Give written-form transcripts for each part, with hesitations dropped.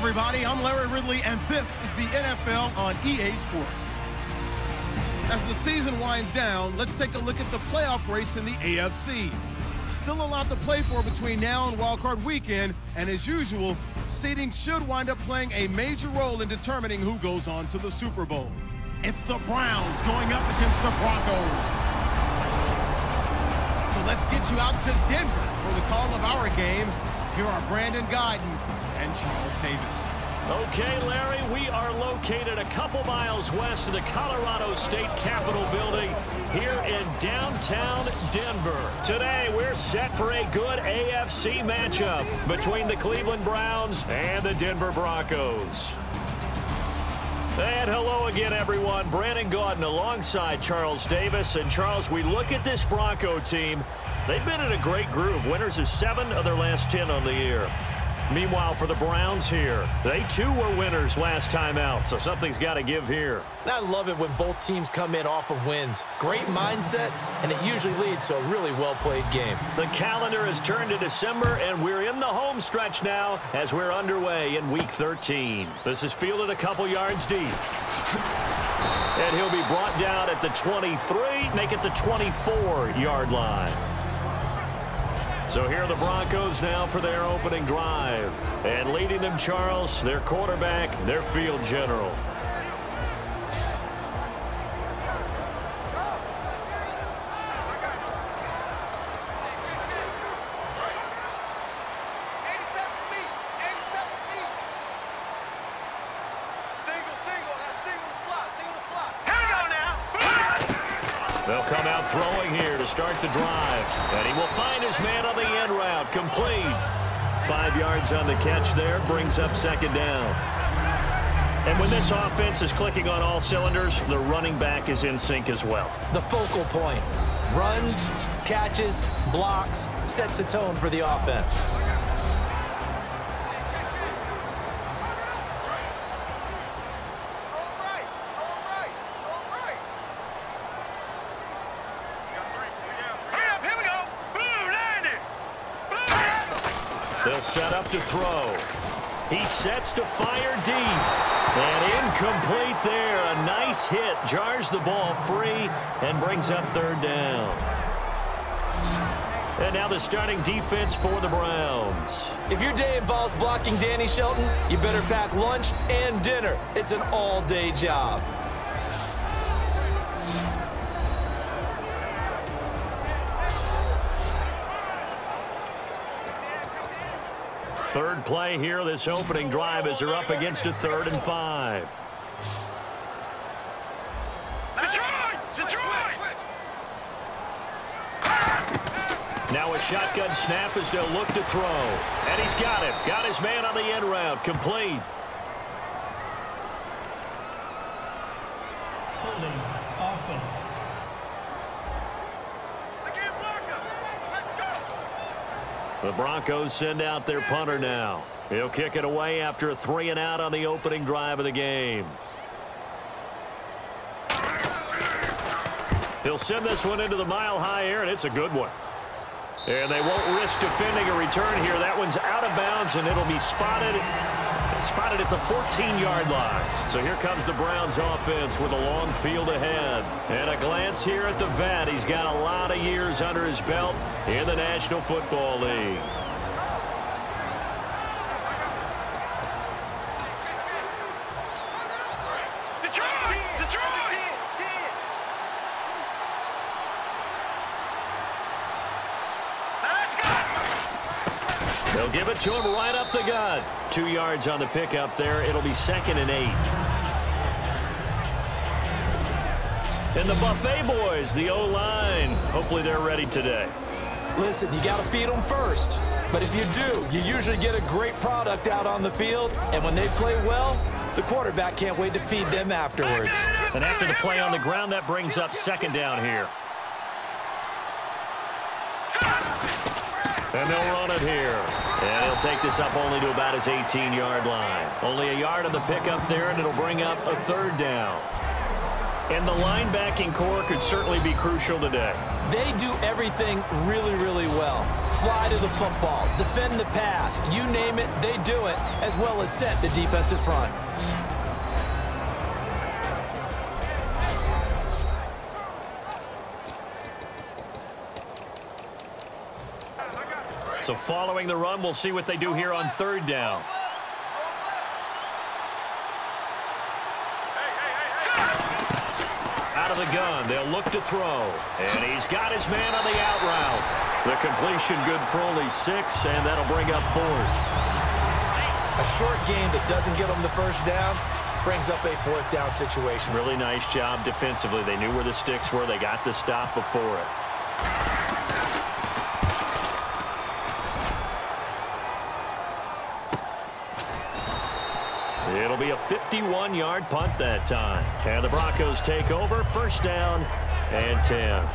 everybody. I'm Larry Ridley, and this is the NFL on EA Sports. As the season winds down, let's take a look at the playoff race in the AFC. Still a lot to play for between now and wildcard weekend, and as usual, seeding should wind up playing a major role in determining who goes on to the Super Bowl. It's the Browns going up against the Broncos. So let's get you out to Denver for the call of our game. Here are Brandon Guyton and Charles Davis. Okay, Larry, we are located a couple miles west of the Colorado State Capitol building here in downtown Denver. Today, we're set for a good AFC matchup between the Cleveland Browns and the Denver Broncos. And hello again, everyone. Brandon Guyton alongside Charles Davis. And, Charles, we look at this Bronco team. They've been in a great groove. Winners of 7 of their last 10 on the year. Meanwhile, for the Browns here, they too were winners last time out, so something's got to give here. And I love it when both teams come in off of wins. Great mindsets, and it usually leads to a really well-played game. The calendar has turned to December, and we're in the home stretch now as we're underway in Week 13. This is fielded a couple yards deep. And he'll be brought down at the 23, make it the 24-yard line. So here are the Broncos now for their opening drive. And leading them, Charles, their quarterback, their field general. They'll come out throwing here to start the drive. And he will find his man on the end route. Complete. 5 yards on the catch there. Brings up second down. And when this offense is clicking on all cylinders, the running back is in sync as well. The focal point. Runs, catches, blocks, sets the tone for the offense. They'll set up to throw. He sets to fire deep. And incomplete there. A nice hit. Jars the ball free and brings up third down. And now the starting defense for the Browns. If your day involves blocking Danny Shelton, you better pack lunch and dinner. It's an all-day job. Third play here, this opening drive, as they're up against a 3rd and 5. Now a shotgun snap as they'll look to throw. And he's got him. Got his man on the end route. Complete. Holding offense. The Broncos send out their punter now. He'll kick it away after a 3-and-out on the opening drive of the game. He'll send this one into the mile-high air, and it's a good one. And they won't risk defending a return here. That one's out of bounds, and it'll be spotted at the 14-yard line. So here comes the Browns offense with a long field ahead. And a glance here at the vet. He's got a lot of years under his belt in the National Football League. They'll give it to him right up the gut. 2 yards on the pickup there. It'll be 2nd and 8. And the Buffet boys, the O-line, hopefully they're ready today. Listen, you got to feed them first. But if you do, you usually get a great product out on the field. And when they play well, the quarterback can't wait to feed them afterwards. And after the play on the ground, that brings up 2nd down here. And they'll run it here. And he'll take this up only to about his 18-yard line. Only a yard on the pickup there, and it'll bring up a 3rd down. And the linebacking core could certainly be crucial today. They do everything really, really well. Fly to the football, defend the pass, you name it, they do it, as well as set the defensive front. So following the run, we'll see what they do here on third down. Out of the gun, they'll look to throw. And he's got his man on the out route. The completion good for only 6, and that'll bring up 4th. A short game that doesn't get them the first down brings up a 4th down situation. Really nice job defensively. They knew where the sticks were. They got the stop before it. It'll be a 51-yard punt that time. And the Broncos take over, first down and 10.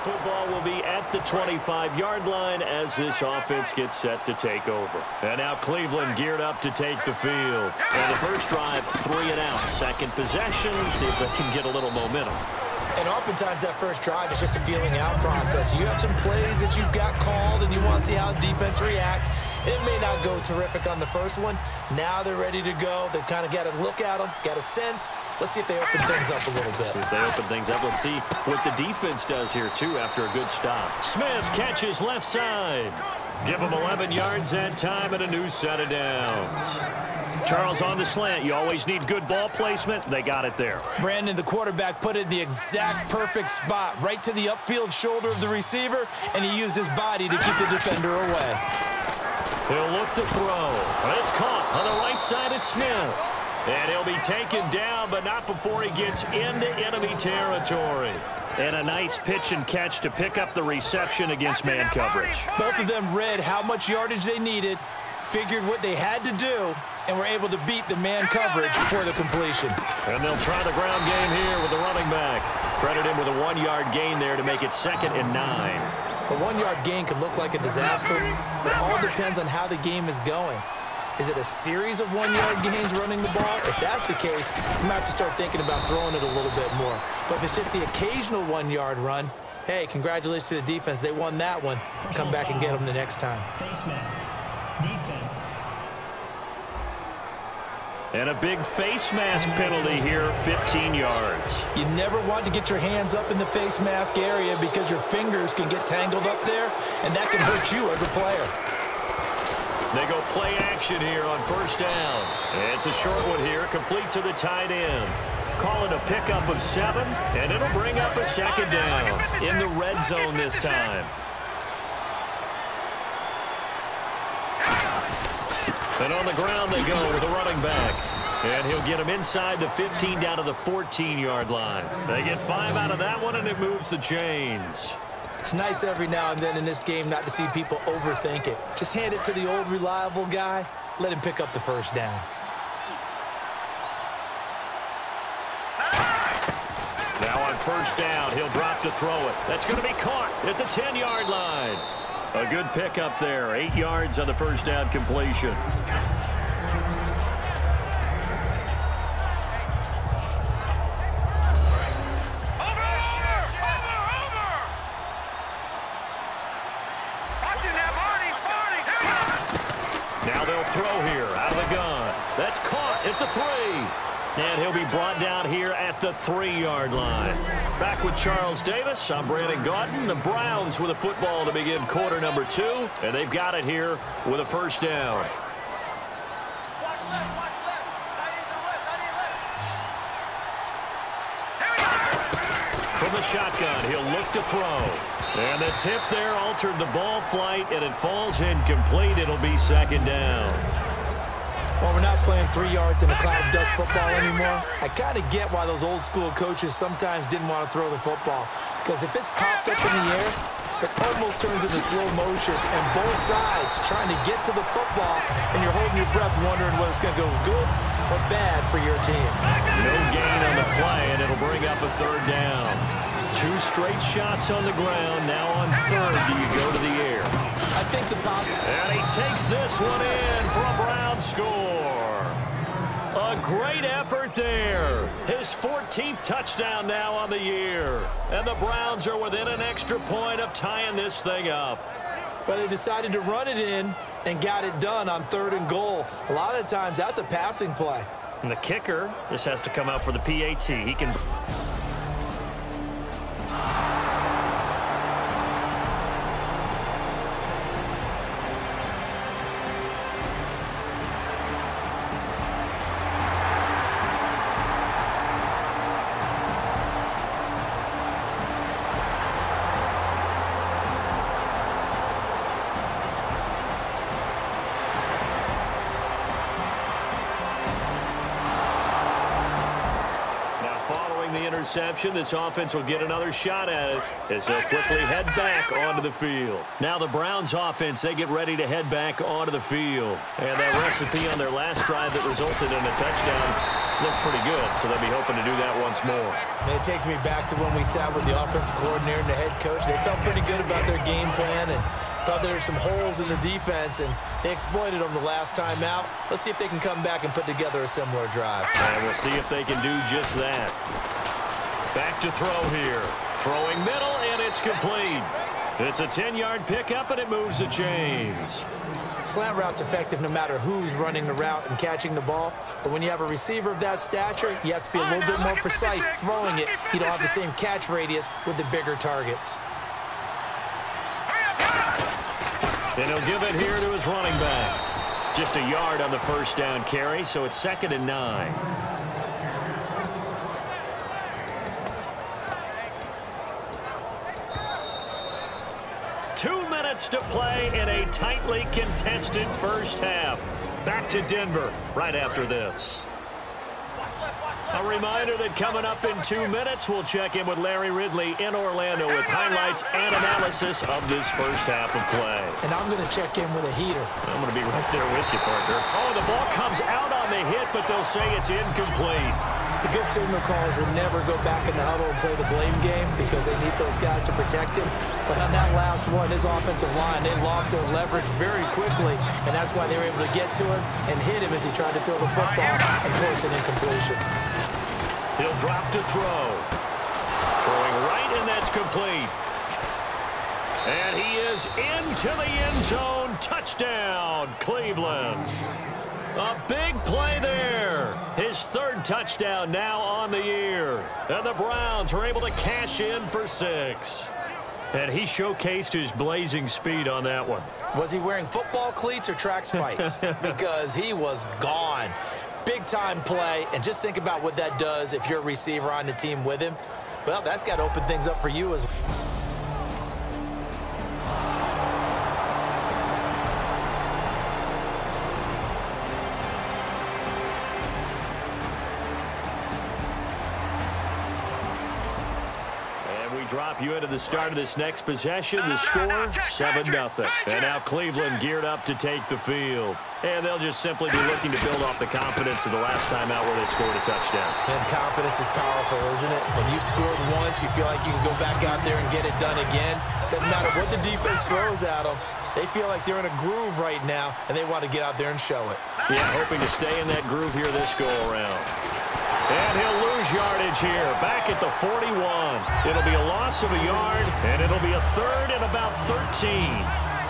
Football will be at the 25-yard line as this offense gets set to take over. And now Cleveland geared up to take the field. And the first drive, 3 and out. Second possession, see if they can get a little momentum. And oftentimes that first drive is just a feeling out process. You have some plays that you've got called and you want to see how the defense reacts. It may not go terrific on the first one. Now they're ready to go. They've kind of got to look at them, got a sense. Let's see if they open things up a little bit. See if they open things up. Let's see what the defense does here, too, after a good stop. Smith catches left side. Give him 11 yards that time and a new set of downs. Charles on the slant. You always need good ball placement. They got it there. Brandon, the quarterback, put it in the exact perfect spot, right to the upfield shoulder of the receiver, and he used his body to keep the defender away. He'll look to throw. It's caught on the right side at Smith. And he'll be taken down, but not before he gets into enemy territory. And a nice pitch and catch to pick up the reception against man coverage. Both of them read how much yardage they needed, figured what they had to do, and were able to beat the man coverage for the completion. And they'll try the ground game here with the running back. Credit him with a 1-yard gain there to make it 2nd and 9. A 1-yard gain could look like a disaster. It all depends on how the game is going. Is it a series of 1-yard gains running the ball? If that's the case, you might have to start thinking about throwing it a little bit more. But if it's just the occasional 1-yard run, hey, congratulations to the defense. They won that one. Come back and get them the next time. Face mask. Defense. And a big face mask penalty here, 15 yards. You never want to get your hands up in the face mask area because your fingers can get tangled up there, and that can hurt you as a player. They go play action here on first down. It's a short one here, complete to the tight end. Call it a pickup of 7, and it'll bring up a 2nd down in the red zone this time. And on the ground they go with the running back. And he'll get him inside the 15 down to the 14-yard line. They get 5 out of that one, and it moves the chains. It's nice every now and then in this game not to see people overthink it. Just hand it to the old reliable guy. Let him pick up the first down. Now on first down, he'll drop to throw it. That's going to be caught at the 10-yard line. A good pickup there. 8 yards on the first down completion. Now they'll throw here out of the gun. That's caught at the 3. And he'll be brought down here at the 3-yard line. Back with Charles Davis, I'm Brandon Gaudin. The Browns with a football to begin quarter number 2. And they've got it here with a first down. From the shotgun, he'll look to throw. And the tip there altered the ball flight, and it falls incomplete. It'll be 2nd down. Well, we're not playing 3 yards in a cloud of dust football anymore. I kind of get why those old school coaches sometimes didn't want to throw the football. Because if it's popped up in the air, it almost turns into slow motion. And both sides trying to get to the football, and you're holding your breath wondering whether it's going to go good or bad for your team. No gain on the play, and it'll bring up a 3rd down. 2 straight shots on the ground. Now on 3rd, do you go to the air? I think the possible. And he takes this one in for a Brown score. A great effort there. His 14th touchdown now on the year. And the Browns are within an extra point of tying this thing up. But they decided to run it in and got it done on 3rd and goal. A lot of times, that's a passing play. And the kicker, this has to come out for the PAT. He can... interception. This offense will get another shot at it as they'll quickly head back onto the field. Now the Browns offense, they get ready to head back onto the field. And that recipe on their last drive that resulted in a touchdown looked pretty good, so they'll be hoping to do that once more. And it takes me back to when we sat with the offensive coordinator and the head coach. They felt pretty good about their game plan and thought there were some holes in the defense, and they exploited them the last time out. Let's see if they can come back and put together a similar drive. And we'll see if they can do just that. Back to throw here. Throwing middle, and it's complete. It's a 10-yard pickup, and it moves the chains. Slant route's effective no matter who's running the route and catching the ball. But when you have a receiver of that stature, you have to be a little bit more precise throwing it. You don't have the same catch radius with the bigger targets. And he'll give it here to his running back. Just a yard on the first down carry, so it's 2nd and 9. To play in a tightly contested first half. Back to Denver right after this. A reminder that coming up in 2 minutes, we'll check in with Larry Ridley in Orlando with highlights and analysis of this first half of play. And I'm going to check in with a heater. I'm going to be right there with you, partner. Oh, the ball comes out on the hit, but they'll say it's incomplete. The good signal callers will never go back in the huddle and play the blame game because they need those guys to protect him. But on that last one, his offensive line, they lost their leverage very quickly, and that's why they were able to get to him and hit him as he tried to throw the football and force an incompletion. He'll drop to throw. Throwing right, and that's complete. And he is into the end zone. Touchdown, Cleveland. A big play there. His 3rd touchdown now on the year. And the Browns are able to cash in for 6. And he showcased his blazing speed on that one. Was he wearing football cleats or track spikes? Because he was gone. Big-time play, and just think about what that does if you're a receiver on the team with him. Well, that's got to open things up for you as well. Drop you into the start of this next possession. The score, 7-0. And now Cleveland geared up to take the field. And they'll just simply be looking to build off the confidence of the last time out where they scored a touchdown. And confidence is powerful, isn't it? When you've scored once, you feel like you can go back out there and get it done again. Doesn't matter what the defense throws at them. They feel like they're in a groove right now, and they want to get out there and show it. Yeah, hoping to stay in that groove here this go-around. And he'll lose yardage here, back at the 41. It'll be a loss of a yard, and it'll be a 3rd and about 13.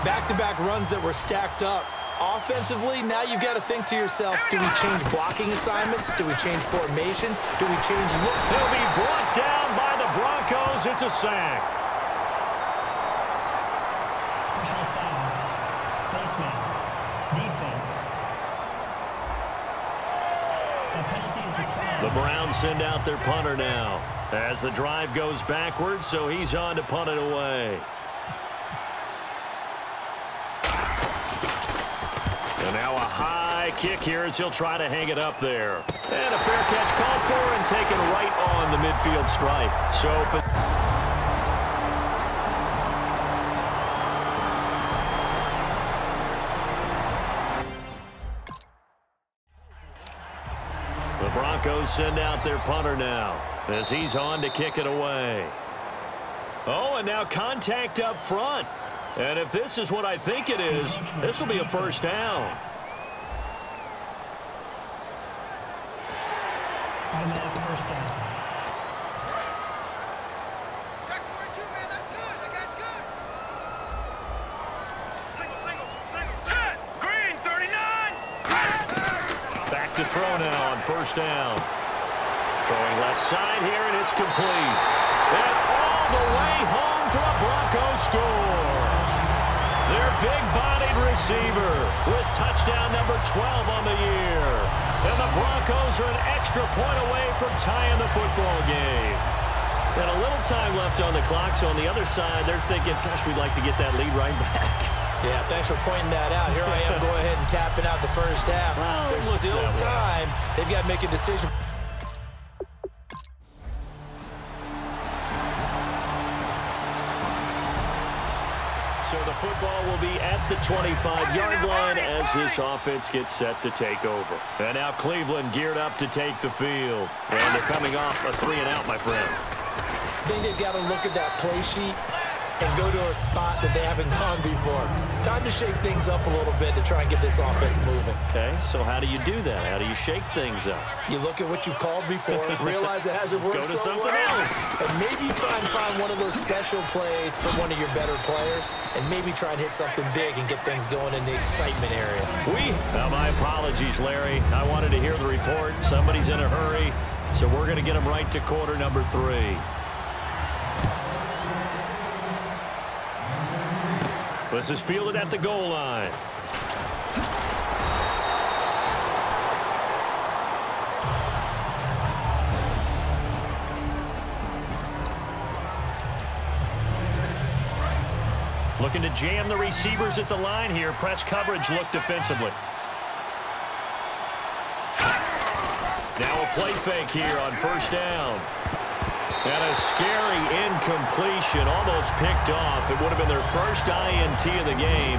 Back-to-back runs that were stacked up. Offensively, now you've got to think to yourself, do we change blocking assignments? Do we change formations? Do we change look? He'll be brought down by the Broncos. It's a sack. Personal foul. Face mask. Defense. The penalty is declined. The Browns send out their punter now as the drive goes backwards, so he's on to punt it away. And now a high onside kick here as he'll try to hang it up there. And a fair catch called for and taken right on the midfield stripe. So... the Broncos send out their punter now as he's on to kick it away. Oh, and now contact up front. And if this is what I think it is, this will be a first down. Automatic first down. Check 42, man. That's good. That guy's good. Single. Set. Green, 39. Back to throw now on first down. Throwing left side here, and it's complete. And all the way home for a Broncos score. Their big-bodied receiver with touchdown number 12 on the year. And the Broncos are an extra point away from tying the football game. And a little time left on the clock, so on the other side, they're thinking, gosh, we'd like to get that lead right back. Yeah, thanks for pointing that out. Here I am, go ahead and tapping out the first half. Well, there's still time. They've got to make a decision. So the football will be at the 25-yard line as this offense gets set to take over. And now Cleveland geared up to take the field. And they're coming off a 3-and-out, my friend. I think they've got to look at that play sheet and go to a spot that they haven't gone before. Time to shake things up a little bit to try and get this offense moving. Okay, so how do you do that? How do you shake things up? You look at what you've called before, realize it hasn't worked Go to so something well, else. and maybe try and find one of those special plays from one of your better players, and maybe try and hit something big and get things going in the excitement area. My apologies, Larry. I wanted to hear the report. Somebody's in a hurry, so we're going to get them right to quarter number 3. This is fielded at the goal line. Looking to jam the receivers at the line here. Press coverage look defensively. Now a play fake here on first down. And a scary incompletion, almost picked off. It would have been their first INT of the game.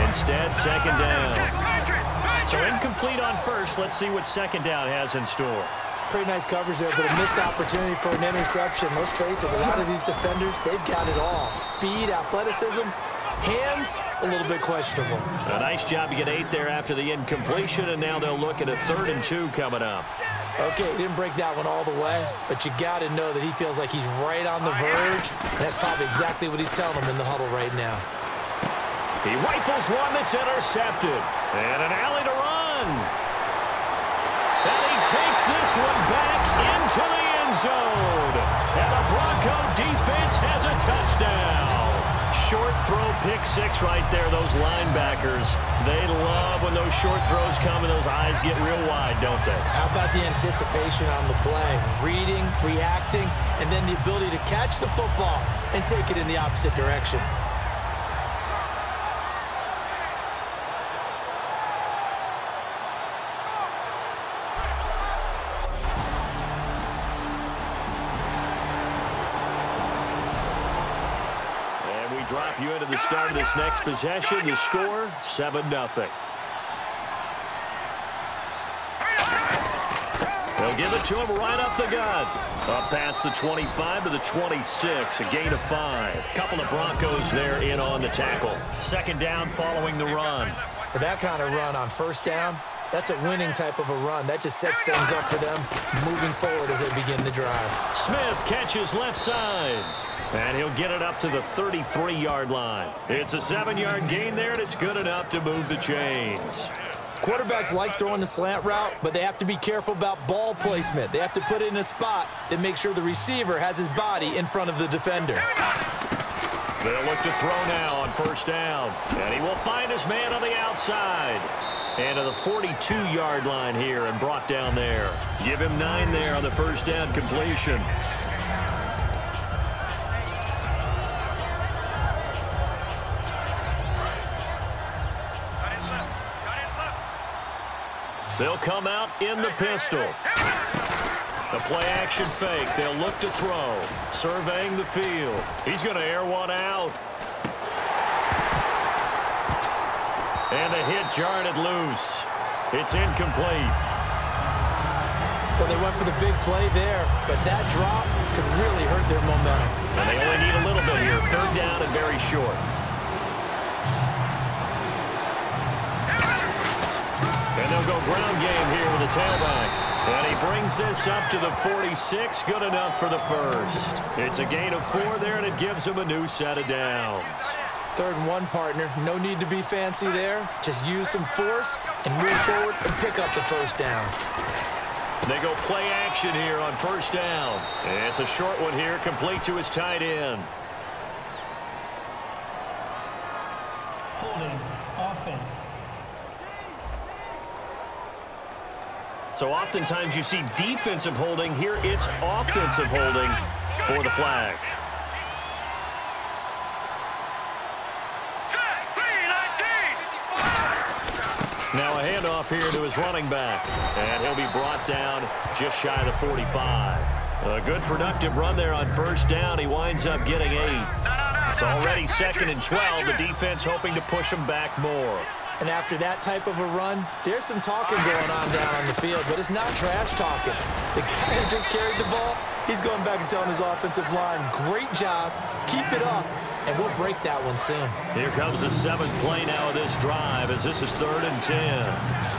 Instead, second down. So incomplete on first. Let's see what second down has in store. Pretty nice coverage there, but a missed opportunity for an interception. Let's face it, a lot of these defenders, they've got it all. Speed, athleticism, hands, a little bit questionable. A nice job to get 8 there after the incompletion, and now they'll look at a 3rd and 2 coming up. Okay, he didn't break that one all the way, but you got to know that he feels like he's right on the verge. And that's probably exactly what he's telling them in the huddle right now. He rifles one that's intercepted. And an alley to run. And he takes this one back into the end zone. And the Bronco defense has a touchdown. Short throw, pick 6 right there. Those linebackers, they love when those short throws come and those eyes get real wide, don't they? How about the anticipation on the play? Reading, reacting, and then the ability to catch the football and take it in the opposite direction. Drop you into the start of this next possession. The score, 7-0. They'll give it to him right up the gut. Up past the 25 to the 26, a gain of 5. Couple of Broncos there in on the tackle. Second down following the run. For that kind of run on first down, that's a winning type of a run. That just sets things up for them moving forward as they begin the drive. Smith catches left side. And he'll get it up to the 33-yard line. It's a 7-yard gain there, and it's good enough to move the chains. Quarterbacks like throwing the slant route, but they have to be careful about ball placement. They have to put it in a spot that makes sure the receiver has his body in front of the defender. They'll look to throw now on first down. And he will find his man on the outside. And to the 42-yard line here and brought down there. Give him 9 there on the first down completion. They'll come out in the pistol. The play action fake. They'll look to throw. Surveying the field. He's going to air one out. And the hit jarred it loose. It's incomplete. Well, they went for the big play there, but that drop could really hurt their momentum. And they only need a little bit here. Third down and very short. And they'll go ground game here with the tailback. And he brings this up to the 46. Good enough for the first. It's a gain of 4 there, and it gives him a new set of downs. 3rd and 1, partner. No need to be fancy there. Just use some force and move forward and pick up the first down. They go play action here on first down. And it's a short one here, complete to his tight end. Holding, offense. So oftentimes you see defensive holding. Here it's offensive holding for the flag. Now a handoff here to his running back. And he'll be brought down just shy of the 45. A good productive run there on first down. He winds up getting 8. It's already 2nd and 12. The defense hoping to push him back more. And after that type of a run, there's some talking going on down on the field, but it's not trash talking. The guy who just carried the ball, he's going back and telling his offensive line, great job, keep it up, and we'll break that one soon. Here comes the 7th play now of this drive as this is 3rd and 10.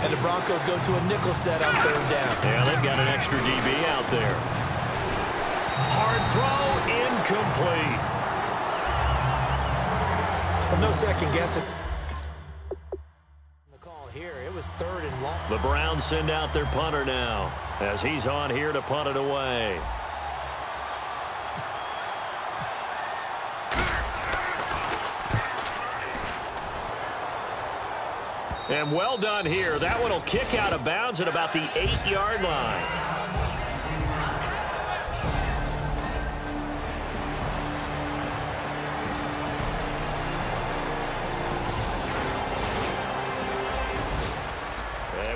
And the Broncos go to a nickel set on 3rd down. Yeah, they've got an extra DB out there. Hard throw, incomplete. Well, no second guessing. Here, it was 3rd and long. The Browns send out their punter now as he's on here to punt it away. And well done here. That one will kick out of bounds at about the 8-yard line.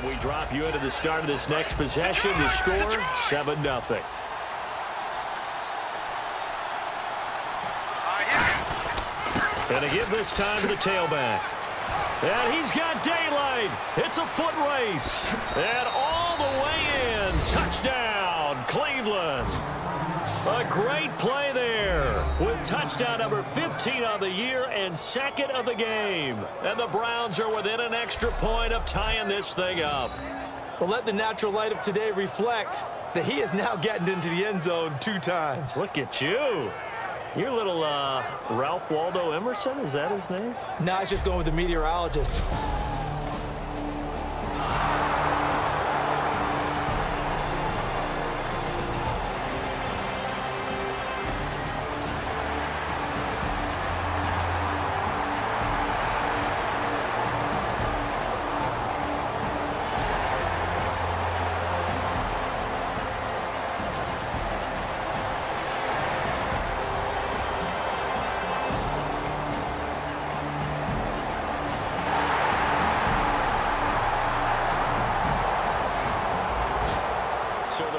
We drop you into the start of this next possession. The score, 7-0. And to give this time to the tailback. And he's got daylight. It's a foot race. And all the way in. Touchdown, Cleveland. A great play there with touchdown number 15 on the year and 2nd of the game. And the Browns are within an extra point of tying this thing up. Well, let the natural light of today reflect that he is now getting into the end zone 2 times. Look at you. Your little Ralph Waldo Emerson, is that his name? No, I was just going with the meteorologist.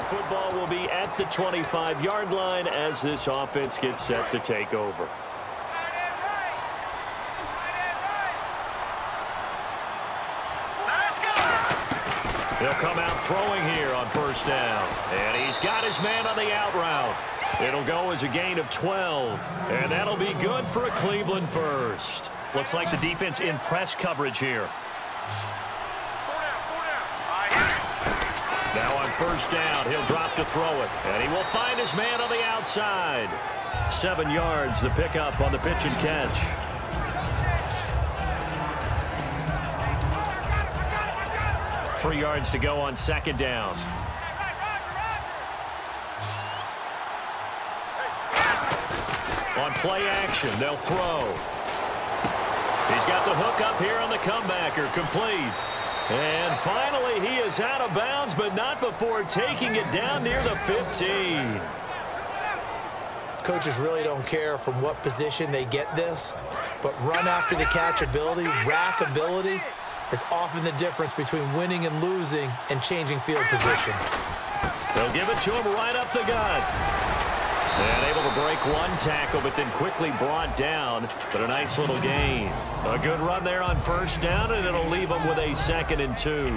Football will be at the 25-yard line as this offense gets set to take over. He'll come out throwing here on first down. And he's got his man on the out route. It'll go as a gain of 12. And that'll be good for a Cleveland first. Looks like the defense in press coverage here. Now on first down, he'll drop to throw it. And he will find his man on the outside. 7 yards, the pickup on the pitch and catch. Three yards to go on 2nd down. On play action, they'll throw. He's got the hook up here on the comebacker, complete. And finally, he is out of bounds, but not before taking it down near the 15. Coaches really don't care from what position they get this, but run after the catch ability, rack ability, is often the difference between winning and losing and changing field position. They'll give it to him right up the gut. And able to break one tackle, but then quickly brought down. But a nice little gain. A good run there on first down, and it'll leave them with a 2nd and 2.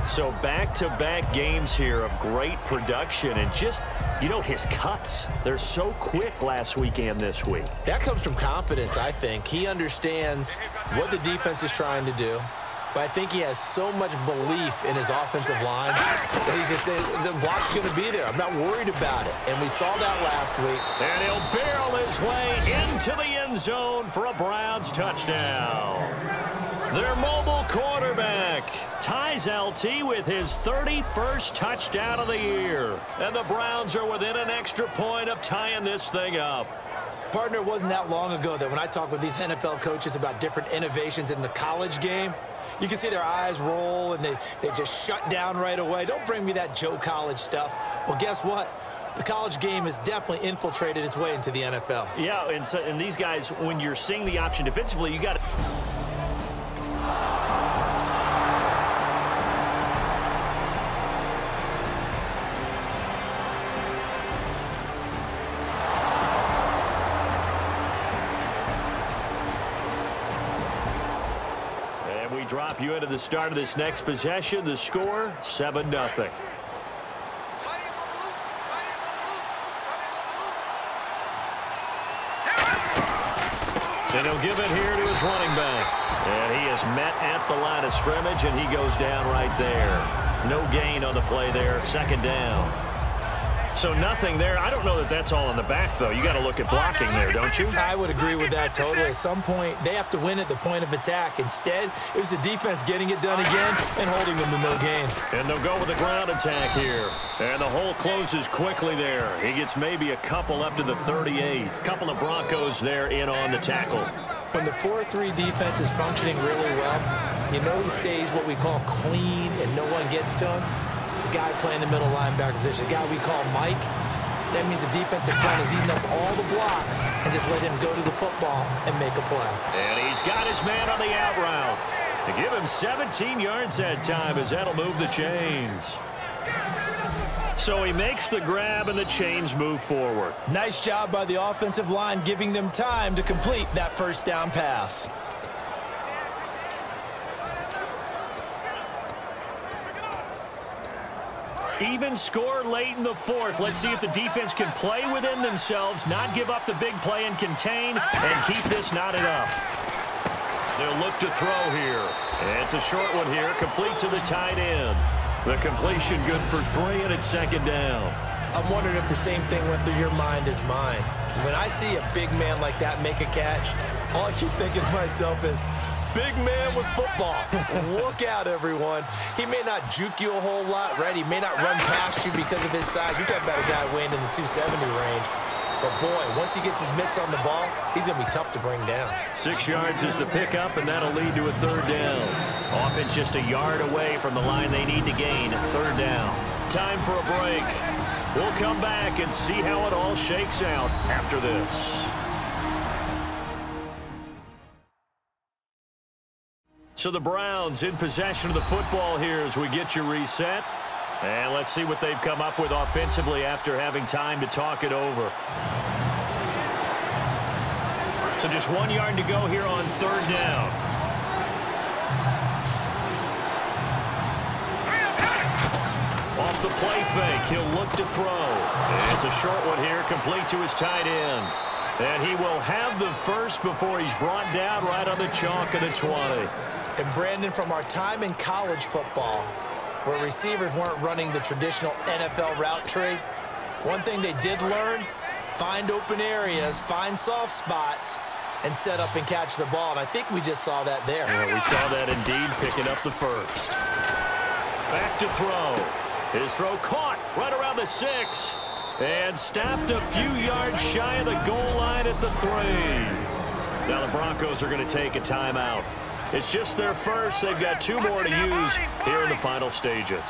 So back-to-back games here of great production and just, you know, his cuts. They're so quick last week and this week. That comes from confidence, I think. He understands what the defense is trying to do. But I think he has so much belief in his offensive line that he's just saying, the block's going to be there. I'm not worried about it. And we saw that last week. And he'll barrel his way into the end zone for a Browns touchdown. Their mobile quarterback ties LT with his 31st touchdown of the year. And the Browns are within an extra point of tying this thing up. Partner, it wasn't that long ago that when I talk with these NFL coaches about different innovations in the college game, you can see their eyes roll and they just shut down right away. Don't bring me that Joe College stuff. Well, guess what? The college game has definitely infiltrated its way into the NFL. Yeah, and these guys, when you're seeing the option defensively, you got to... Drop you into the start of this next possession. The score, 7-0. And he'll give it here to his running back. And he is met at the line of scrimmage, and he goes down right there. No gain on the play there, 2nd down. So nothing there. I don't know that that's all in the back, though. You got to look at blocking there, don't you? I would agree with that totally. At some point, they have to win at the point of attack. Instead, it was the defense getting it done again and holding them to no gain. And they'll go with the ground attack here. And the hole closes quickly there. He gets maybe a couple up to the 38. Couple of Broncos there in on the tackle. When the 4-3 defense is functioning really well, you know he stays what we call clean and no one gets to him. Guy playing the middle linebacker position, the guy we call Mike. That means the defensive front is eating up all the blocks and just let him go to the football and make a play. And he's got his man on the out route. To give him 17 yards that time as that'll move the chains. So he makes the grab and the chains move forward. Nice job by the offensive line giving them time to complete that first down pass. Even score late in the 4th. Let's see if the defense can play within themselves, not give up the big play and contain, and keep this knotted up. They'll look to throw here. And it's a short one here, complete to the tight end. The completion good for 3, and it's 2nd down. I'm wondering if the same thing went through your mind as mine. When I see a big man like that make a catch, all I keep thinking to myself is, big man with football. Look out, everyone. He may not juke you a whole lot, right? He may not run past you because of his size. You're talking about a guy weighing in the 270 range. But, boy, once he gets his mitts on the ball, he's going to be tough to bring down. 6 yards is the pickup, and that'll lead to a 3rd down. Offense just a yard away from the line they need to gain. 3rd down. Time for a break. We'll come back and see how it all shakes out after this. So the Browns in possession of the football here as we get you reset. And let's see what they've come up with offensively after having time to talk it over. So just 1 yard to go here on 3rd down. Off the play fake, he'll look to throw. And it's a short one here, complete to his tight end. And he will have the first before he's brought down right on the chalk of the 20. And, Brandon, from our time in college football, where receivers weren't running the traditional NFL route tree, one thing they did learn, find open areas, find soft spots, and set up and catch the ball. And I think we just saw that there. Yeah, we saw that indeed, picking up the first. Back to throw. His throw caught right around the 6. And stopped a few yards shy of the goal line at the 3. Now the Broncos are going to take a timeout. It's just their first. They've got 2 more to use here in the final stages.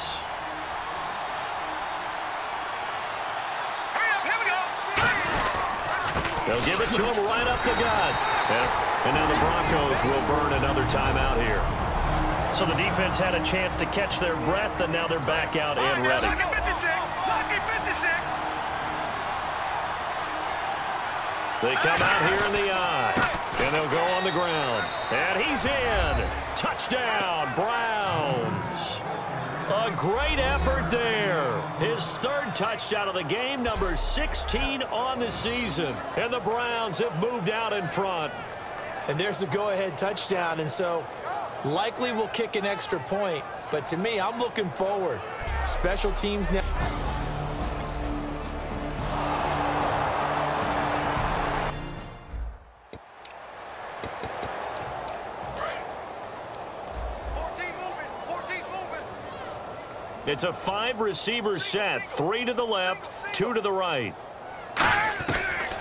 They'll give it to him right up the gut. And now the Broncos will burn another timeout here. So the defense had a chance to catch their breath, and now they're back out and ready. They come out here in the eye, and they'll go on the ground. And he's in. Touchdown, Browns. A great effort there. His third touchdown of the game, number 16 on the season. And the Browns have moved out in front. And there's the go-ahead touchdown, and so likely we'll kick an extra point. But to me, I'm looking forward. Special teams now. It's a 5-receiver set, 3 to the left, 2 to the right.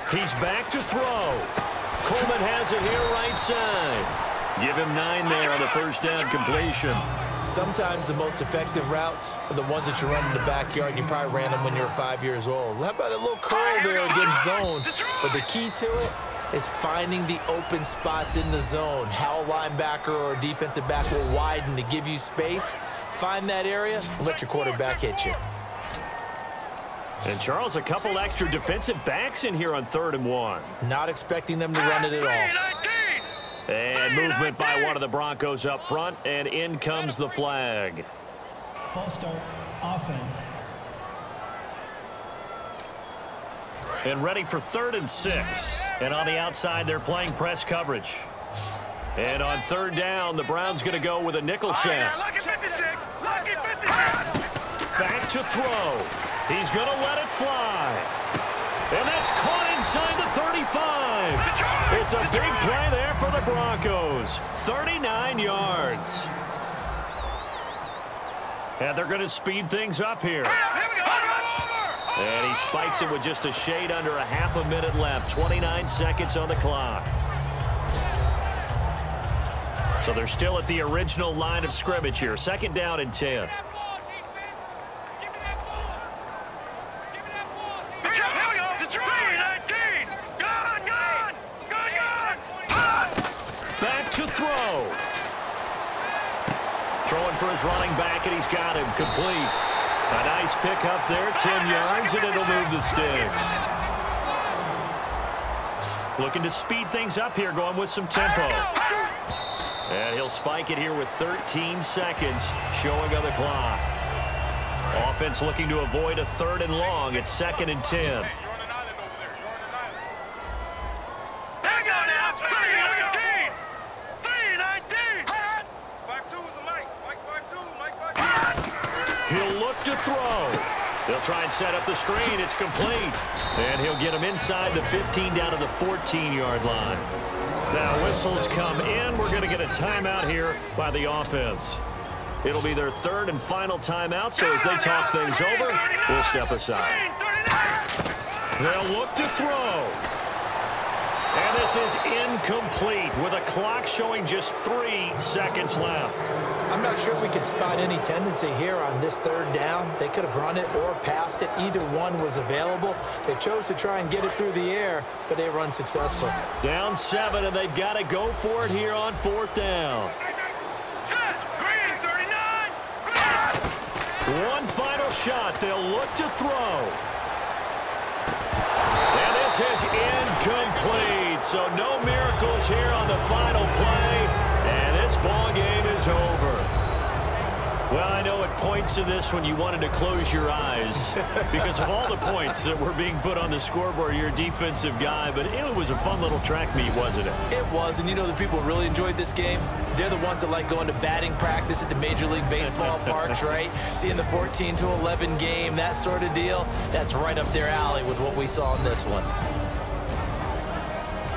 He's back to throw. Coleman has it here right side. Give him 9 there on the first down completion. Sometimes the most effective routes are the ones that you run in the backyard, and you probably ran them when you were 5 years old. How about a little curl there against zone? But the key to it is finding the open spots in the zone. How a linebacker or a defensive back will widen to give you space. Find that area and let your quarterback hit you. And, Charles, a couple extra defensive backs in here on 3rd and 1. Not expecting them to run it at all. And movement by one of the Broncos up front, and in comes the flag. False start, offense. And ready for 3rd and 6. And on the outside, they're playing press coverage. And on 3rd down, the Browns going to go with a nickel set. Back to throw. He's going to let it fly. And that's caught inside the 35. It's a big play there for the Broncos. 39 yards. And they're going to speed things up here. And he spikes it with just a shade under a half a minute left. 29 seconds on the clock. So they're still at the original line of scrimmage here. 2nd down and 10. Back to throw. Throwing for his running back, and he's got him complete. A nice pick up there, 10 yards, and it'll move the sticks. Looking to speed things up here, going with some tempo. And he'll spike it here with 13 seconds showing on the clock. Offense looking to avoid a 3rd and long. It's 2nd and 10. He'll look to throw. He'll try and set up the screen. It's complete. And he'll get him inside the 15 down to the 14-yard line. Now whistles come in. We're going to get a timeout here by the offense. It'll be their 3rd and final timeout, so as they talk things over, we'll step aside. They'll look to throw. And this is incomplete with a clock showing just 3 seconds left. I'm not sure we could spot any tendency here on this 3rd down. They could have run it or passed it. Either one was available. They chose to try and get it through the air, but they were unsuccessful. Down 7, and they've got to go for it here on 4th down. One final shot. They'll look to throw. And this is incomplete. So no miracles here on the final play. And this ball game is over. Well, I know at points in this one you wanted to close your eyes because of all the points that were being put on the scoreboard. You're a defensive guy, but it was a fun little track meet, wasn't it? It was, and you know the people who really enjoyed this game? They're the ones that like going to batting practice at the Major League Baseball parks, right? Seeing the 14-11 game, that sort of deal, that's right up their alley with what we saw in this one.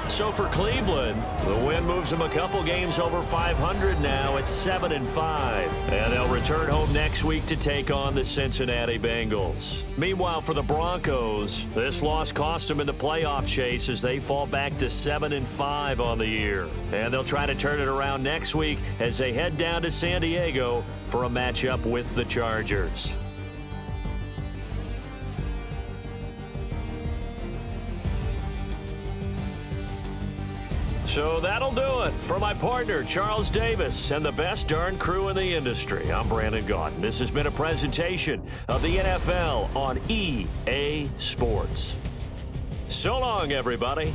So for Cleveland, the win moves them a couple games over 500 now at 7-5. And they'll return home next week to take on the Cincinnati Bengals. Meanwhile, for the Broncos, this loss cost them in the playoff chase as they fall back to 7-5 on the year. And they'll try to turn it around next week as they head down to San Diego for a matchup with the Chargers. So that'll do it. For my partner, Charles Davis, and the best darn crew in the industry, I'm Brandon Gaudin. This has been a presentation of the NFL on EA Sports. So long, everybody.